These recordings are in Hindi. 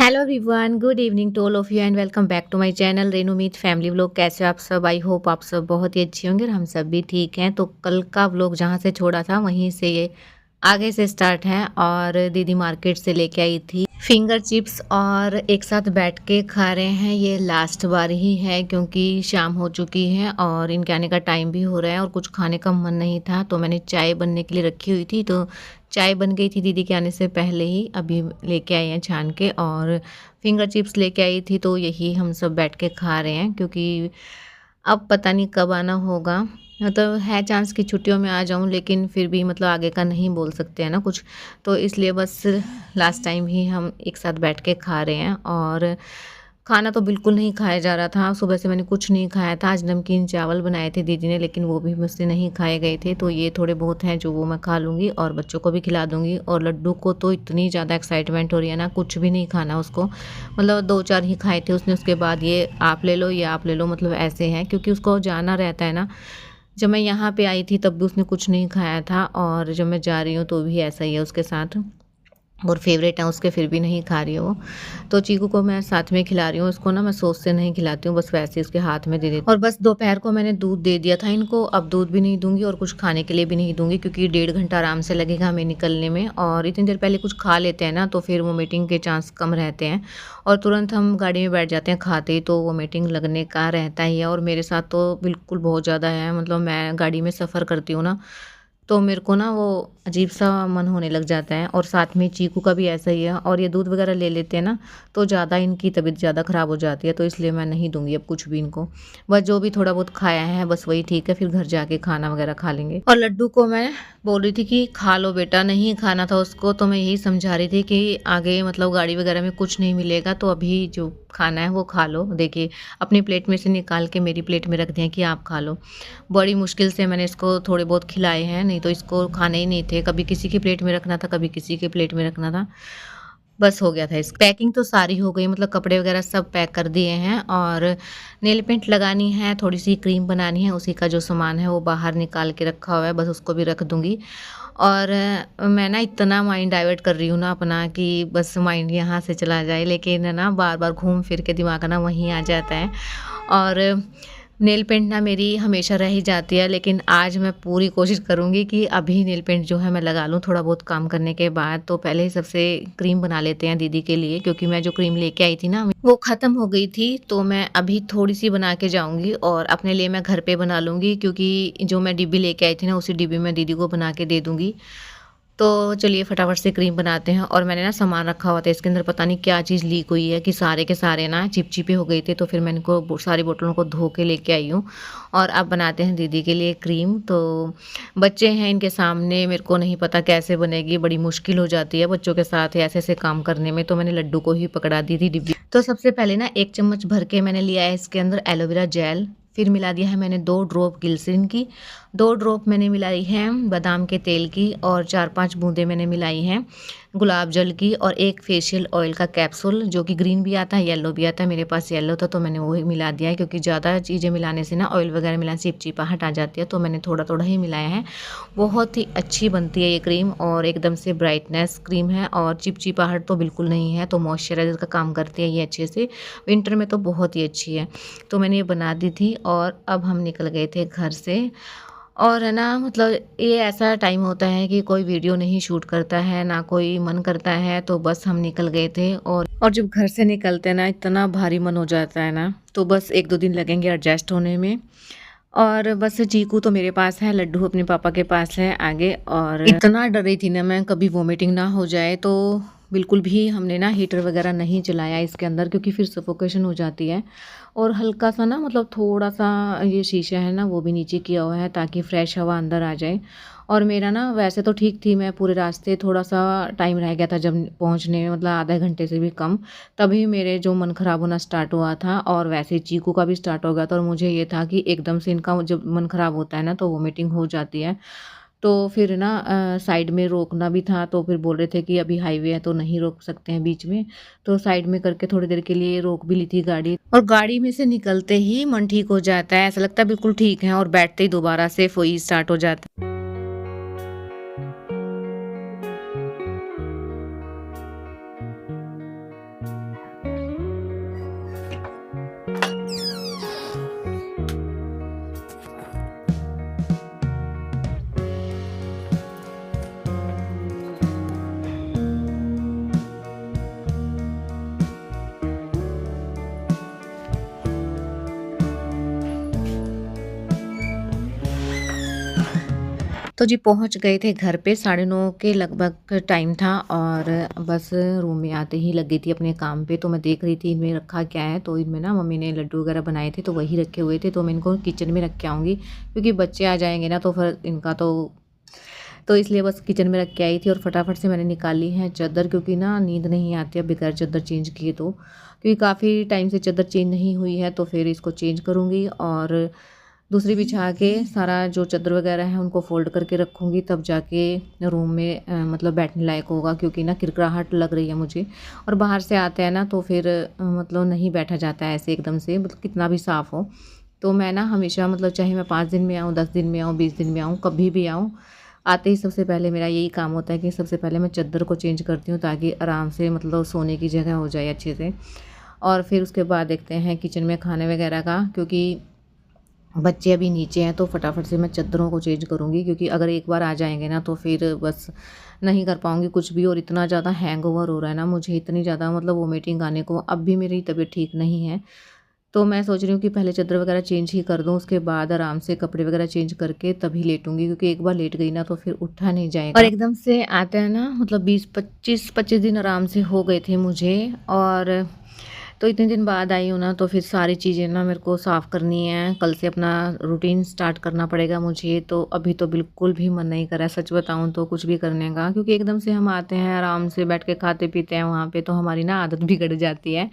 Hello everyone, good evening to all of you and welcome back to my channel Renu Meet family vlog. कैसे हो आप सब? आई होप आप सब बहुत ही अच्छे होंगे और हम सब भी ठीक हैं। तो कल का व्लॉग जहाँ से छोड़ा था वहीं से ये आगे से स्टार्ट है। और दीदी मार्केट से लेके आई थी फिंगर चिप्स और एक साथ बैठ के खा रहे हैं। ये लास्ट बार ही है क्योंकि शाम हो चुकी है और इनके आने का टाइम भी हो रहा है और कुछ खाने का मन नहीं था। तो मैंने चाय बनने के लिए रखी हुई थी, तो चाय बन गई थी दीदी के आने से पहले ही। अभी लेके आए हैं छान के और फिंगर चिप्स लेके आई थी, तो यही हम सब बैठ के खा रहे हैं क्योंकि अब पता नहीं कब आना होगा। मतलब है चांस कि छुट्टियों में आ जाऊं, लेकिन फिर भी मतलब आगे का नहीं बोल सकते हैं ना कुछ। तो इसलिए बस लास्ट टाइम ही हम एक साथ बैठ के खा रहे हैं। और खाना तो बिल्कुल नहीं खाया जा रहा था, सुबह से मैंने कुछ नहीं खाया था। आज नमकीन चावल बनाए थे दीदी ने, लेकिन वो भी मुझसे नहीं खाए गए थे। तो ये थोड़े बहुत हैं जो वो मैं खा लूँगी और बच्चों को भी खिला दूँगी। और लड्डू को तो इतनी ज़्यादा एक्साइटमेंट हो रही है ना, कुछ भी नहीं खाना उसको। मतलब 2-4 ही खाए थे उसने, उसके बाद ये आप ले लो, ये आप ले लो, मतलब ऐसे हैं क्योंकि उसको जाना रहता है ना। जब मैं यहाँ पे आई थी तब भी उसने कुछ नहीं खाया था और जब मैं जा रही हूँ तो भी ऐसा ही है उसके साथ। और फेवरेट है उसके, फिर भी नहीं खा रही है वो। तो चीकू को मैं साथ में खिला रही हूँ। उसको ना मैं सॉस से नहीं खिलाती हूँ, बस वैसे ही उसके हाथ में दे देती हूँ। और बस दोपहर को मैंने दूध दे दिया था इनको, अब दूध भी नहीं दूंगी और कुछ खाने के लिए भी नहीं दूंगी क्योंकि 1.5 घंटा आराम से लगेगा हमें निकलने में। और इतनी देर पहले कुछ खा लेते हैं ना तो फिर वोमिटिंग के चांस कम रहते हैं और तुरंत हम गाड़ी में बैठ जाते हैं खाते ही, तो वोमिटिंग लगने का रहता ही है। और मेरे साथ तो बिल्कुल बहुत ज़्यादा है। मतलब मैं गाड़ी में सफ़र करती हूँ ना, तो मेरे को ना वो अजीब-सा मन होने लग जाता है। और साथ में चीकू का भी ऐसा ही है। और ये दूध वगैरह ले लेते हैं ना, तो ज़्यादा इनकी तबीयत ज़्यादा ख़राब हो जाती है, तो इसलिए मैं नहीं दूँगी अब कुछ भी इनको। बस जो भी थोड़ा बहुत खाया है बस वही ठीक है, फिर घर जाके खाना वगैरह खा लेंगे। और लड्डू को मैं बोल रही थी कि खा लो बेटा, नहीं खाना था उसको, तो मैं यही समझा रही थी कि आगे मतलब गाड़ी वगैरह में कुछ नहीं मिलेगा, तो अभी जो खाना है वो खा लो। देखिए अपनी प्लेट में से निकाल के मेरी प्लेट में रख दिया कि आप खा लो। बड़ी मुश्किल से मैंने इसको थोड़े बहुत खिलाए हैं, नहीं तो इसको खाने ही नहीं थे। कभी किसी की प्लेट में रखना था, कभी किसी की प्लेट में रखना था। बस हो गया था। इस पैकिंग तो सारी हो गई, मतलब कपड़े वगैरह सब पैक कर दिए हैं। और नेल पेंट लगानी है, थोड़ी-सी क्रीम बनानी है, उसी का जो सामान है वो बाहर निकाल के रखा हुआ है, बस उसको भी रख दूँगी। और मैं ना इतना माइंड डाइवर्ट कर रही हूँ ना अपना कि बस माइंड यहाँ से चला जाए, लेकिन है ना बार-बार घूम फिर के दिमाग ना वहीं आ जाता है। और नेल पेंट ना मेरी हमेशा रह ही जाती है, लेकिन आज मैं पूरी कोशिश करूँगी कि अभी नेल पेंट जो है मैं लगा लूँ थोड़ा बहुत काम करने के बाद। तो पहले ही सबसे क्रीम बना लेते हैं दीदी के लिए, क्योंकि मैं जो क्रीम लेके आई थी ना वो ख़त्म हो गई थी। तो मैं अभी थोड़ी-सी बना के जाऊँगी और अपने लिए मैं घर पे बना लूँगी, क्योंकि जो मैं डिब्बी लेके आई थी ना उसी डिब्बी में दीदी को बना के दे दूँगी। तो चलिए फटाफट से क्रीम बनाते हैं। और मैंने ना सामान रखा हुआ था इसके अंदर, पता नहीं क्या चीज़ लीक हुई है कि सारे के सारे ना चिपचिपे हो गए थे, तो फिर मैंने इनको सारी बोतलों को धो के लेके आई हूँ। और अब बनाते हैं दीदी के लिए क्रीम। तो बच्चे हैं इनके सामने, मेरे को नहीं पता कैसे बनेगी, बड़ी मुश्किल हो जाती है बच्चों के साथ ऐसे ऐसे काम करने में। तो मैंने लड्डू को ही पकड़ा दी थी डिब्बी। तो सबसे पहले ना 1 चम्मच भर के मैंने लिया है इसके अंदर एलोवेरा जेल। फिर मिला दिया है मैंने 2 ड्रॉप ग्लिसरीन की, 2 ड्रॉप मैंने मिलाई है बादाम के तेल की, और 4-5 बूंदें मैंने मिलाई हैं गुलाब जल की, और 1 फेशियल ऑयल का कैप्सूल जो कि ग्रीन भी आता है येलो भी आता है। मेरे पास येलो था तो मैंने वही मिला दिया है, क्योंकि ज़्यादा चीज़ें मिलाने से ना ऑयल वगैरह मिलाने से चिपचिपाहट आ जाती है, तो मैंने थोड़ा थोड़ा ही मिलाया है। बहुत ही अच्छी बनती है ये क्रीम और एकदम से ब्राइटनेस क्रीम है, और चिपचिपाहट तो बिल्कुल नहीं है, तो मॉइस्चराइजर का काम करती है ये अच्छे से। विंटर में तो बहुत ही अच्छी है। तो मैंने ये बना दी थी और अब हम निकल गए थे घर से। और है ना मतलब ये ऐसा टाइम होता है कि कोई वीडियो नहीं शूट करता है, ना कोई मन करता है, तो बस हम निकल गए थे। और जब घर से निकलते हैं ना इतना भारी मन हो जाता है ना, तो बस 1-2 दिन लगेंगे एडजस्ट होने में। और बस चीकू तो मेरे पास है, लड्डू अपने पापा के पास है आगे। और इतना डर रही थी ना मैं कभी वोमिटिंग ना हो जाए, तो बिल्कुल भी हमने ना हीटर वगैरह नहीं चलाया इसके अंदर, क्योंकि फिर सफोकेशन हो जाती है। और हल्का सा ना मतलब थोड़ा सा ये शीशा है ना वो भी नीचे किया हुआ है ताकि फ्रेश हवा अंदर आ जाए। और मेरा ना वैसे तो ठीक थी, मैं पूरे रास्ते थोड़ा सा टाइम रह गया था जब पहुंचने में, मतलब आधे घंटे से भी कम, तभी मेरे जो मन ख़राब होना स्टार्ट हुआ था। और वैसे चीकू का भी स्टार्ट हो गया था, और मुझे ये था कि एकदम से इनका जब मन ख़राब होता है ना तो वोमिटिंग हो जाती है। तो फिर ना साइड में रोकना भी था, तो फिर बोल रहे थे कि अभी हाईवे है तो नहीं रोक सकते हैं बीच में। तो साइड में करके थोड़ी देर के लिए रोक भी ली थी गाड़ी। और गाड़ी में से निकलते ही मन ठीक हो जाता है, ऐसा लगता है बिल्कुल ठीक है, और बैठते ही दोबारा से वही स्टार्ट हो जाता है। तो जी पहुंच गए थे घर पे, 9:30 के लगभग टाइम था और बस रूम में आते ही लग गई थी अपने काम पे। तो मैं देख रही थी इनमें रखा क्या है, तो इनमें ना मम्मी ने लड्डू वगैरह बनाए थे तो वही रखे हुए थे। तो मैं इनको किचन में रख के आऊँगी क्योंकि बच्चे आ जाएंगे ना तो फिर इनका तो इसलिए बस किचन में रख के आई थी। और फटाफट से मैंने निकाली है चादर, क्योंकि ना नींद नहीं आती है बगैर चादर चेंज किए। तो क्योंकि काफ़ी टाइम से चादर चेंज नहीं हुई है तो फिर इसको चेंज करूँगी और दूसरी बिछा के सारा जो चादर वगैरह है उनको फ़ोल्ड करके रखूँगी, तब जाके रूम में मतलब बैठने लायक होगा। क्योंकि ना किरकिराहट लग रही है मुझे और बाहर से आते हैं ना तो फिर मतलब नहीं बैठा जाता है ऐसे एकदम से, मतलब कितना भी साफ़ हो। तो मैं ना हमेशा मतलब चाहे मैं 5 दिन में आऊँ, 10 दिन में आऊँ, 20 दिन में आऊँ, कभी भी आऊँ, आते ही सबसे पहले मेरा यही काम होता है कि सबसे पहले मैं चादर को चेंज करती हूँ ताकि आराम से मतलब सोने की जगह हो जाए अच्छे से। और फिर उसके बाद देखते हैं किचन में खाने वगैरह का, क्योंकि बच्चे अभी नीचे हैं तो फटाफट से मैं चादरों को चेंज करूँगी। क्योंकि अगर एक बार आ जाएंगे ना तो फिर बस नहीं कर पाऊँगी कुछ भी। और इतना ज़्यादा हैंगओवर हो रहा है ना मुझे, इतनी ज़्यादा मतलब वोमिटिंग आने को, अब भी मेरी तबीयत ठीक नहीं है। तो मैं सोच रही हूँ कि पहले चादर वगैरह चेंज ही कर दूँ, उसके बाद आराम से कपड़े वगैरह चेंज करके तभी लेटूँगी। क्योंकि एक बार लेट गई ना तो फिर उठा नहीं जाएगा। और एकदम से आते हैं ना मतलब 20-25 दिन आराम से हो गए थे मुझे। और तो इतने दिन बाद आई हूँ ना तो फिर सारी चीज़ें ना मेरे को साफ़ करनी है। कल से अपना रूटीन स्टार्ट करना पड़ेगा मुझे। तो अभी तो बिल्कुल भी मन नहीं कर रहा है सच बताऊँ तो कुछ भी करने का, क्योंकि एकदम से हम आते हैं आराम से बैठ के खाते पीते हैं वहाँ पे, तो हमारी ना आदत बिगड़ जाती है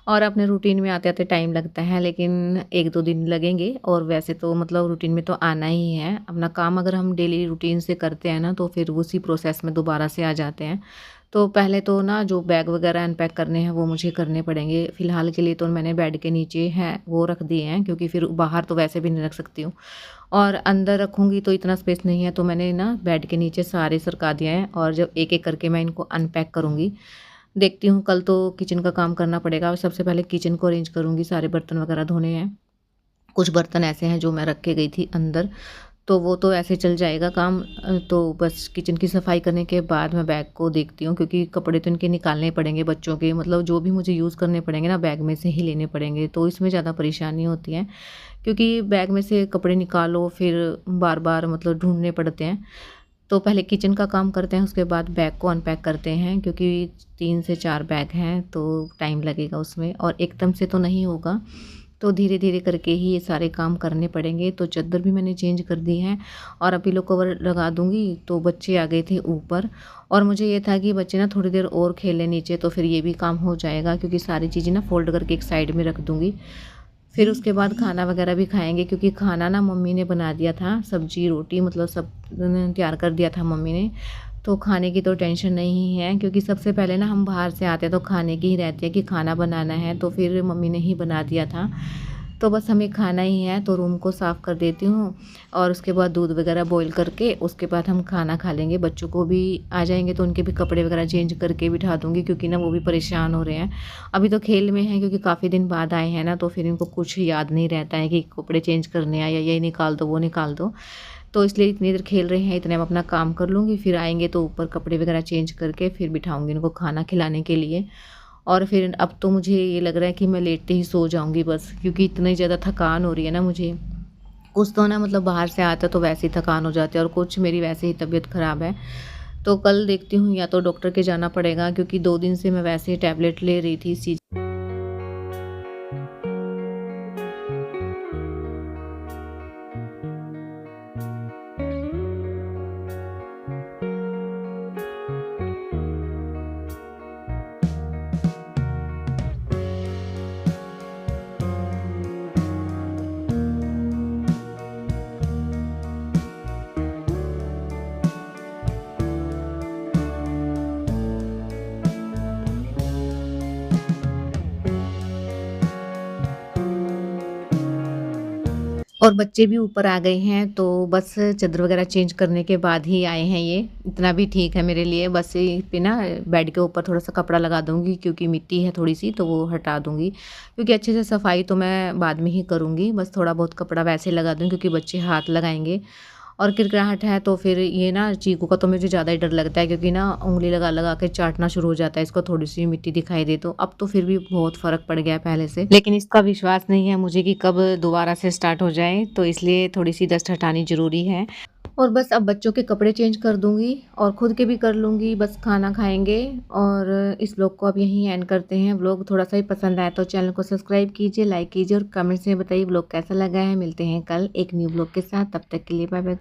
और अपने रूटीन में आते-आते टाइम लगता है। लेकिन 1-2 दिन लगेंगे और वैसे तो मतलब रूटीन में तो आना ही है। अपना काम अगर हम डेली रूटीन से करते हैं ना तो फिर उसी प्रोसेस में दोबारा से आ जाते हैं। तो पहले तो ना जो बैग वगैरह अनपैक करने हैं वो मुझे करने पड़ेंगे। फ़िलहाल के लिए तो मैंने बेड के नीचे हैं वो रख दिए हैं, क्योंकि फिर बाहर तो वैसे भी नहीं रख सकती हूँ और अंदर रखूँगी तो इतना स्पेस नहीं है। तो मैंने ना बेड के नीचे सारे सरका दिए हैं और जब एक-एक करके मैं इनको अनपैक करूँगी। देखती हूँ, कल तो किचन का काम करना पड़ेगा और सबसे पहले किचन को अरेंज करूँगी, सारे बर्तन वगैरह धोने हैं। कुछ बर्तन ऐसे हैं जो मैं रख के गई थी अंदर, तो वो तो ऐसे चल जाएगा काम। तो बस किचन की सफाई करने के बाद मैं बैग को देखती हूँ, क्योंकि कपड़े तो इनके निकालने पड़ेंगे बच्चों के, मतलब जो भी मुझे यूज़ करने पड़ेंगे ना बैग में से ही लेने पड़ेंगे। तो इसमें ज़्यादा परेशानी होती है, क्योंकि बैग में से कपड़े निकालो फिर बार-बार मतलब ढूँढने पड़ते हैं। तो पहले किचन का काम करते हैं, उसके बाद बैग को अनपैक करते हैं, क्योंकि 3 से 4 बैग हैं तो टाइम लगेगा उसमें और एकदम से तो नहीं होगा। तो धीरे-धीरे करके ही ये सारे काम करने पड़ेंगे। तो चद्दर भी मैंने चेंज कर दी है और अब पिलो कवर लगा दूँगी। तो बच्चे आ गए थे ऊपर और मुझे ये था कि बच्चे ना थोड़ी देर और खेलें नीचे, तो फिर ये भी काम हो जाएगा, क्योंकि सारी चीज़ें ना फ़ोल्ड करके एक साइड में रख दूँगी। फिर उसके बाद खाना वगैरह भी खाएँगे, क्योंकि खाना ना मम्मी ने बना दिया था, सब्ज़ी, रोटी मतलब सब तैयार कर दिया था मम्मी ने। तो खाने की तो टेंशन नहीं है, क्योंकि सबसे पहले ना हम बाहर से आते हैं तो खाने की ही रहती है कि खाना बनाना है, तो फिर मम्मी ने ही बना दिया था। तो बस हमें खाना ही है, तो रूम को साफ़ कर देती हूँ और उसके बाद दूध वगैरह बॉईल करके उसके बाद हम खाना खा लेंगे। बच्चों को भी आ जाएँगे तो उनके भी कपड़े वगैरह चेंज करके बिठा दूँगी, क्योंकि ना वो भी परेशान हो रहे हैं। अभी तो खेल में हैं, क्योंकि काफ़ी दिन बाद आए हैं ना, तो फिर इनको कुछ याद नहीं रहता है कि कपड़े चेंज करने हैं या ये निकाल दो, वो निकाल दो। तो इसलिए इतनी देर खेल रहे हैं, इतने में अपना काम कर लूँगी, फिर आएँगे तो ऊपर कपड़े वगैरह चेंज करके फिर बिठाऊँगी इनको खाना खिलाने के लिए। और फिर अब तो मुझे ये लग रहा है कि मैं लेटते ही सो जाऊँगी बस, क्योंकि इतनी ज़्यादा थकान हो रही है ना मुझे। कुछ तो ना मतलब बाहर से आता तो वैसे ही थकान हो जाती है और कुछ मेरी वैसे ही तबीयत ख़राब है। तो कल देखती हूँ, या तो डॉक्टर के जाना पड़ेगा, क्योंकि 2 दिन से मैं वैसे ही टैबलेट ले रही थी सी। और बच्चे भी ऊपर आ गए हैं, तो बस चादर वगैरह चेंज करने के बाद ही आए हैं ये। इतना भी ठीक है मेरे लिए। बस ये पे ना बेड के ऊपर थोड़ा-सा कपड़ा लगा दूँगी, क्योंकि मिट्टी है थोड़ी-सी तो वो हटा दूँगी। क्योंकि अच्छे से सफाई तो मैं बाद में ही करूँगी। बस थोड़ा बहुत कपड़ा वैसे लगा दूँ, क्योंकि बच्चे हाथ लगाएँगे और किरकिराहट है तो फिर ये ना चीकू का तो मुझे ज़्यादा ही डर लगता है, क्योंकि ना उँगली लगा-लगा के चाटना शुरू हो जाता है इसको, थोड़ी-सी मिट्टी दिखाई दे तो। अब तो फिर भी बहुत फ़र्क पड़ गया है पहले से। लेकिन इसका विश्वास नहीं है मुझे कि कब दोबारा से स्टार्ट हो जाए, तो इसलिए थोड़ी-सी डस्ट हटानी ज़रूरी है। और बस अब बच्चों के कपड़े चेंज कर दूँगी और खुद के भी कर लूँगी, बस खाना खाएँगे। और इस व्लॉग को अब यहीं एंड करते हैं। व्लॉग थोड़ा-सा ही पसंद आया तो चैनल को सब्सक्राइब कीजिए, लाइक कीजिए और कमेंट्स में बताइए व्लॉग कैसा लगा है। मिलते हैं कल एक न्यू व्लॉग के साथ, तब तक के लिए बाय बाय।